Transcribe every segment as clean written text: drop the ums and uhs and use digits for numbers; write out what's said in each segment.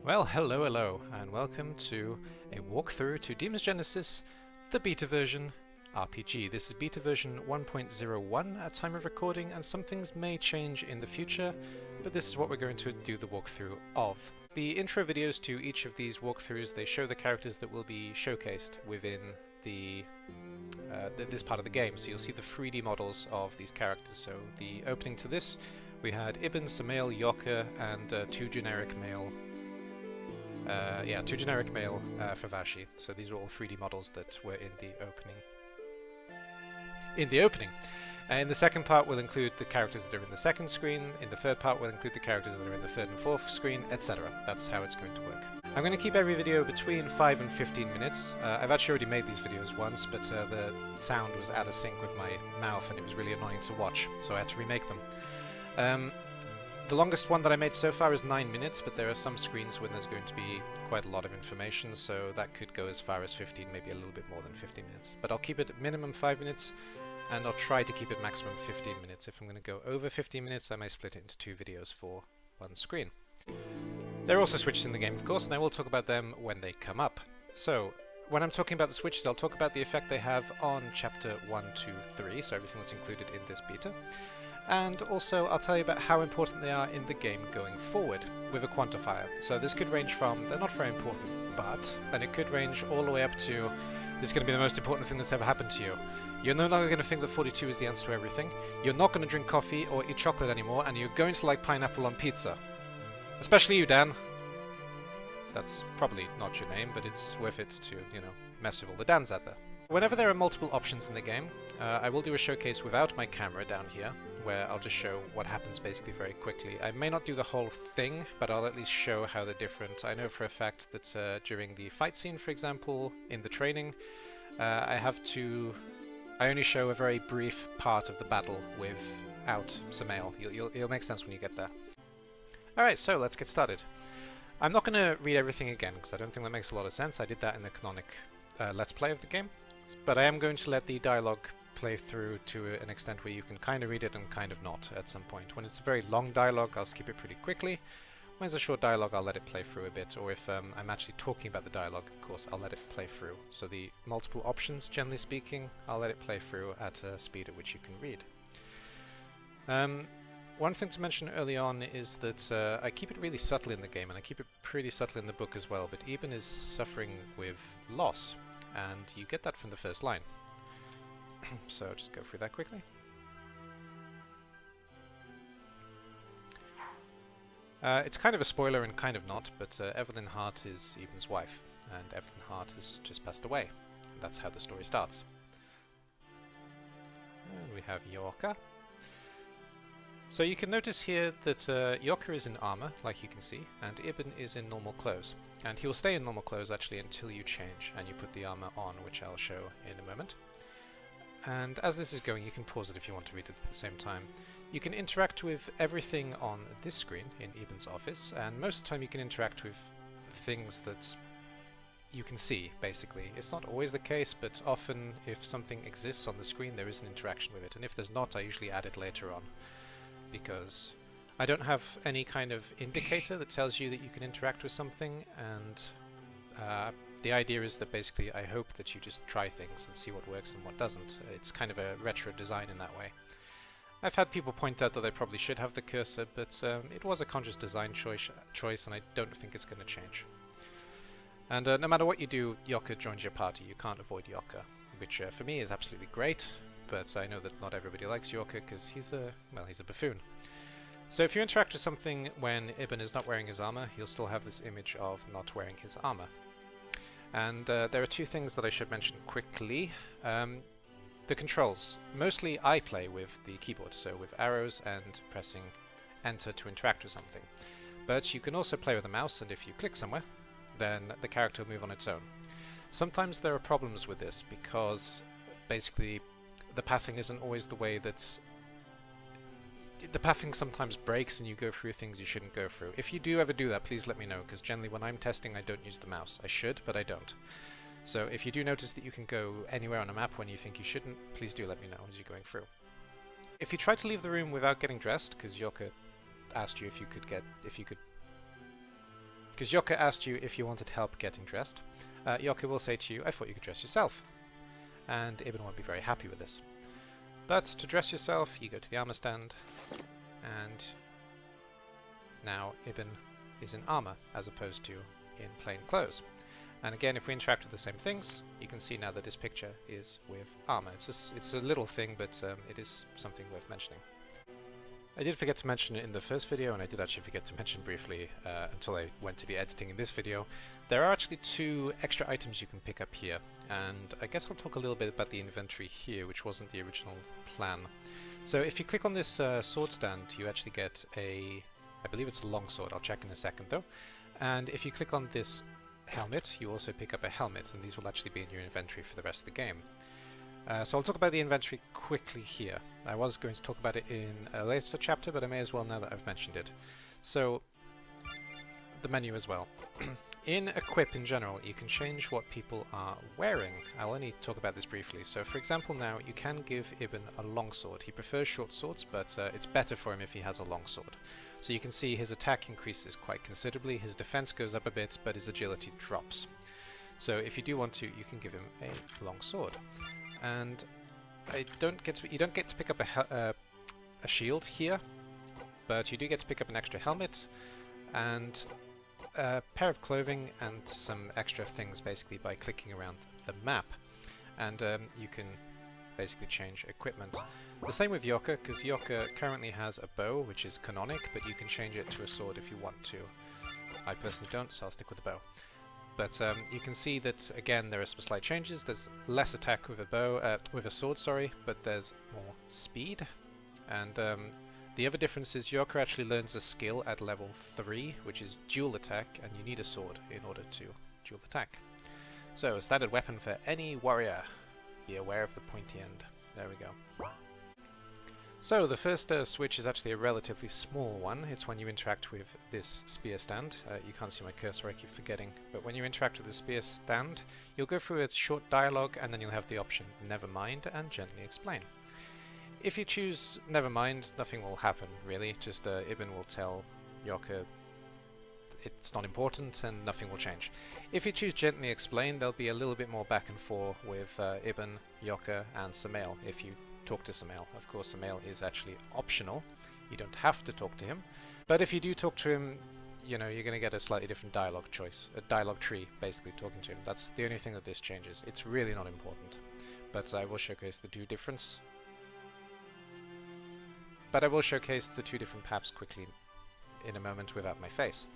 Well, hello, and welcome to a walkthrough to Demon's Genesis, the beta version RPG. This is beta version 1.01 at time of recording, and some things may change in the future, but this is what we're going to do the walkthrough of. The intro videos to each of these walkthroughs, they show the characters that will be showcased within this part of the game, so you'll see the 3D models of these characters. So the opening to this, we had Ibn, Samael, Yoka, and two generic male Favashi. So these are all 3D models that were in the opening. In the second part, we'll include the characters that are in the second screen. In the third part, we'll include the characters that are in the third and fourth screen, etc. That's how it's going to work. I'm going to keep every video between 5 and 15 minutes. I've actually already made these videos once, but the sound was out of sync with my mouth and it was really annoying to watch, so I had to remake them. The longest one that I made so far is 9 minutes, but there are some screens when there's going to be quite a lot of information, so that could go as far as 15, maybe a little bit more than 15 minutes. But I'll keep it at minimum 5 minutes, and I'll try to keep it maximum 15 minutes. If I'm going to go over 15 minutes, I may split it into 2 videos for one screen. There are also switches in the game, of course, and I will talk about them when they come up. So, when I'm talking about the switches, I'll talk about the effect they have on Chapter 1, 2, 3, so everything that's included in this beta. And also I'll tell you about how important they are in the game going forward with a quantifier. So this could range from, they're not very important, but, and it could range all the way up to, this is going to be the most important thing that's ever happened to you. You're no longer going to think that 42 is the answer to everything, you're not going to drink coffee or eat chocolate anymore, and you're going to like pineapple on pizza. Especially you, Dan. That's probably not your name, but it's worth it to, mess with all the Dans out there. Whenever there are multiple options in the game, I will do a showcase without my camera down here, where I'll just show what happens basically very quickly. I may not do the whole thing, but I'll at least show how they're different. I know for a fact that during the fight scene, for example, in the training, I only show a very brief part of the battle without Samael. It'll make sense when you get there. Alright, so let's get started. I'm not going to read everything again, because I don't think that makes a lot of sense. I did that in the canonic Let's Play of the game. But I am going to let the dialogue play through to an extent where you can kind of read it and kind of not at some point. When it's a very long dialogue, I'll skip it pretty quickly. When it's a short dialogue, I'll let it play through a bit. Or if I'm actually talking about the dialogue, of course, I'll let it play through. So the multiple options, generally speaking, I'll let it play through at a speed at which you can read. One thing to mention early on is that I keep it really subtle in the game, and I keep it pretty subtle in the book as well, but Eben is suffering with loss, and you get that from the first line. So I'll just go through that quickly. It's kind of a spoiler and kind of not, but Evelyn Hart is Eben's wife, and Evelyn Hart has just passed away. That's how the story starts. And we have Yorka. So you can notice here that Yorka is in armor, like you can see, and Ibn is in normal clothes. And he will stay in normal clothes actually until you change and you put the armor on, which I'll show in a moment. And as this is going, you can pause it if you want to read it at the same time. You can interact with everything on this screen in Ibn's office, and most of the time you can interact with things that you can see, basically. It's not always the case, but often if something exists on the screen, there is an interaction with it. And if there's not, I usually add it later on, because I don't have any kind of indicator that tells you that you can interact with something, and the idea is that basically I hope that you just try things and see what works and what doesn't. It's kind of a retro design in that way. I've had people point out that they probably should have the cursor, but it was a conscious design choice, and I don't think it's going to change. And no matter what you do, Yoka joins your party. You can't avoid Yoka, which for me is absolutely great, but I know that not everybody likes Yoka because he's a buffoon. So if you interact with something when Ibn is not wearing his armor, he'll still have this image of not wearing his armor. And there are two things that I should mention quickly. The controls. Mostly I play with the keyboard, so with arrows and pressing enter to interact with something. But you can also play with the mouse, and if you click somewhere, then the character will move on its own. Sometimes there are problems with this, because basically the pathing isn't always the way that... The pathing sometimes breaks and you go through things you shouldn't go through. If you do ever do that, please let me know, because generally when I'm testing I don't use the mouse. I should, but I don't. So if you do notice that you can go anywhere on a map when you think you shouldn't, please do let me know as you're going through. If you try to leave the room without getting dressed, because Yorka asked you if you could because Yoka asked you if you wanted help getting dressed. Yoka will say to you, I thought you could dress yourself. And Ibn won't be very happy with this. But to dress yourself, you go to the armor stand, and now Ibn is in armor, as opposed to in plain clothes. And again, if we interact with the same things, you can see now that this picture is with armor. It's a little thing, but it is something worth mentioning. I did forget to mention it in the first video, and I did actually forget to mention briefly until I went to the editing in this video. There are actually 2 extra items you can pick up here, and I guess I'll talk a little bit about the inventory here, which wasn't the original plan. So if you click on this sword stand, you actually get a, I believe it's a longsword, I'll check in a second though, and if you click on this helmet, you also pick up a helmet, and these will actually be in your inventory for the rest of the game. So I'll talk about the inventory quickly here. I was going to talk about it in a later chapter, but I may as well now that I've mentioned it. So, the menu as well. In Equip in general, you can change what people are wearing. I'll only talk about this briefly. So for example now, you can give Ibn a longsword. He prefers short swords, but it's better for him if he has a longsword. So you can see his attack increases quite considerably, his defense goes up a bit, but his agility drops. So if you do want to, you can give him a long sword. And you don't get to pick up a shield here, but you do get to pick up an extra helmet and a pair of clothing and some extra things basically by clicking around the map. And you can basically change equipment. The same with Yoka, because Yoka currently has a bow, which is canonic, but you can change it to a sword if you want to. I personally don't, so I'll stick with the bow. But you can see that again there are some slight changes. There's less attack with a bow, with a sword, sorry, but there's more speed. And the other difference is Yoka actually learns a skill at level 3, which is dual attack, and you need a sword in order to dual attack. So, a standard weapon for any warrior. Be aware of the pointy end. There we go. So, the first switch is actually a relatively small one. It's when you interact with this spear stand. You can't see my cursor, I keep forgetting. But when you interact with the spear stand, you'll go through a short dialogue, and then you'll have the option Never Mind and Gently Explain. If you choose Never Mind, nothing will happen, really. Just Ibn will tell Yoka it's not important and nothing will change. If you choose Gently Explain, there'll be a little bit more back and forth with Ibn, Yoka, and Samael if you talk to Samael. Of course, Samael is actually optional. You don't have to talk to him. But if you do talk to him, you know, you're going to get a slightly different dialogue choice. A dialogue tree, basically, talking to him. That's the only thing that this changes. It's really not important. But I will showcase the two difference. But I will showcase the two different paths quickly in a moment without my face.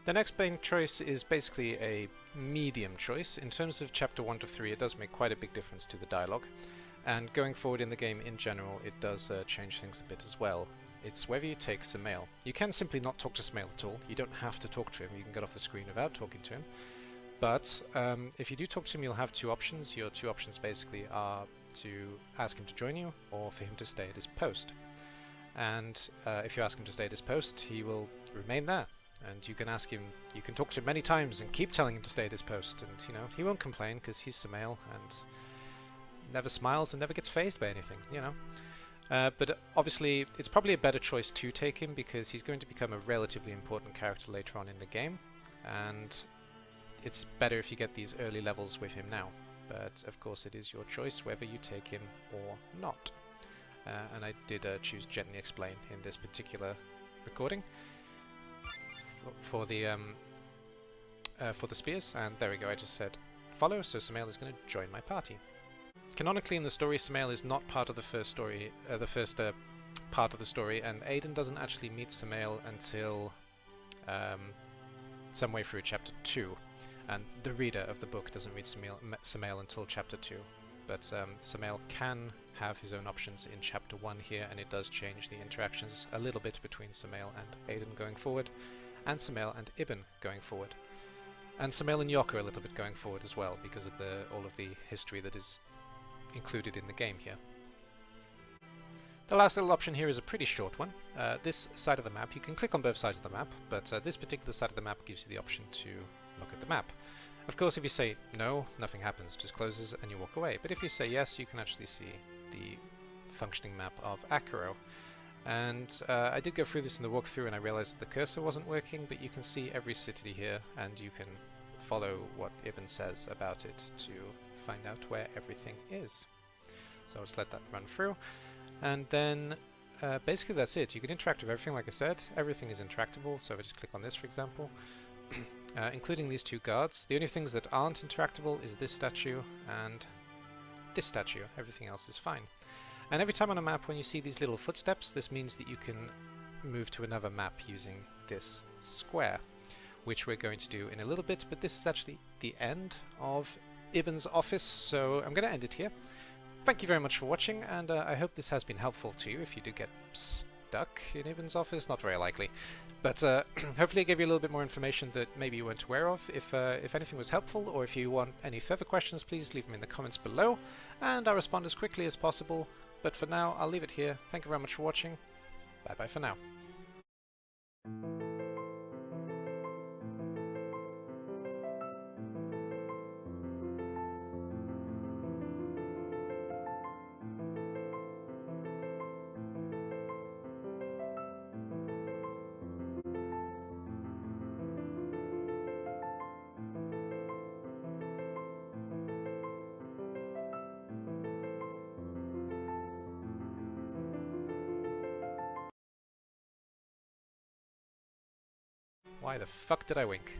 The next main choice is basically a medium choice. In terms of chapter 1 to 3, it does make quite a big difference to the dialogue, and going forward in the game in general, it does change things a bit as well. It's whether you take Samael. You can simply not talk to Samael at all. You don't have to talk to him. You can get off the screen without talking to him. But if you do talk to him, you'll have two options. Your two options basically are to ask him to join you, or for him to stay at his post. And if you ask him to stay at his post, he will remain there. And you can ask him, you can talk to him many times and keep telling him to stay at his post, and you know, he won't complain because he's Samael and never smiles and never gets fazed by anything, you know. But obviously, it's probably a better choice to take him because he's going to become a relatively important character later on in the game, and it's better if you get these early levels with him now. but of course it is your choice whether you take him or not. And I did choose Gently Explain in this particular recording for the spears, and there we go, I just said follow, so Samael is going to join my party. Canonically in the story, Samael is not part of the first story, part of the story, and Aiden doesn't actually meet Samael until some way through chapter 2, and the reader of the book doesn't read Samael until chapter 2. But Samael can have his own options in chapter 1 here, and it does change the interactions a little bit between Samael and Aiden going forward, and Samael and Ibn going forward. And Samael and Yoko a little bit going forward as well, because of all of the history that is included in the game here. The last little option here is a pretty short one. This side of the map, you can click on both sides of the map, but this particular side of the map gives you the option to look at the map. Of course, if you say no, nothing happens, just closes and you walk away. But if you say yes, you can actually see the functioning map of Akuro. And I did go through this in the walkthrough and I realized that the cursor wasn't working, but you can see every city here and you can follow what Ibn says about it to find out where everything is. So I'll just let that run through. And then basically that's it. You can interact with everything, like I said. Everything is interactable, so if I just click on this, for example, including these two guards. The only things that aren't interactable is this statue and this statue. Everything else is fine. And every time on a map when you see these little footsteps, this means that you can move to another map using this square, which we're going to do in a little bit, but this is actually the end of Ibn's office, so I'm going to end it here. Thank you very much for watching, and I hope this has been helpful to you. If you do get stuck in Ibn's office, not very likely, but hopefully I gave you a little bit more information that maybe you weren't aware of. If anything was helpful, or if you want any further questions, please leave them in the comments below, and I'll respond as quickly as possible. But for now, I'll leave it here. Thank you very much for watching. Bye bye for now. Why the fuck did I wink?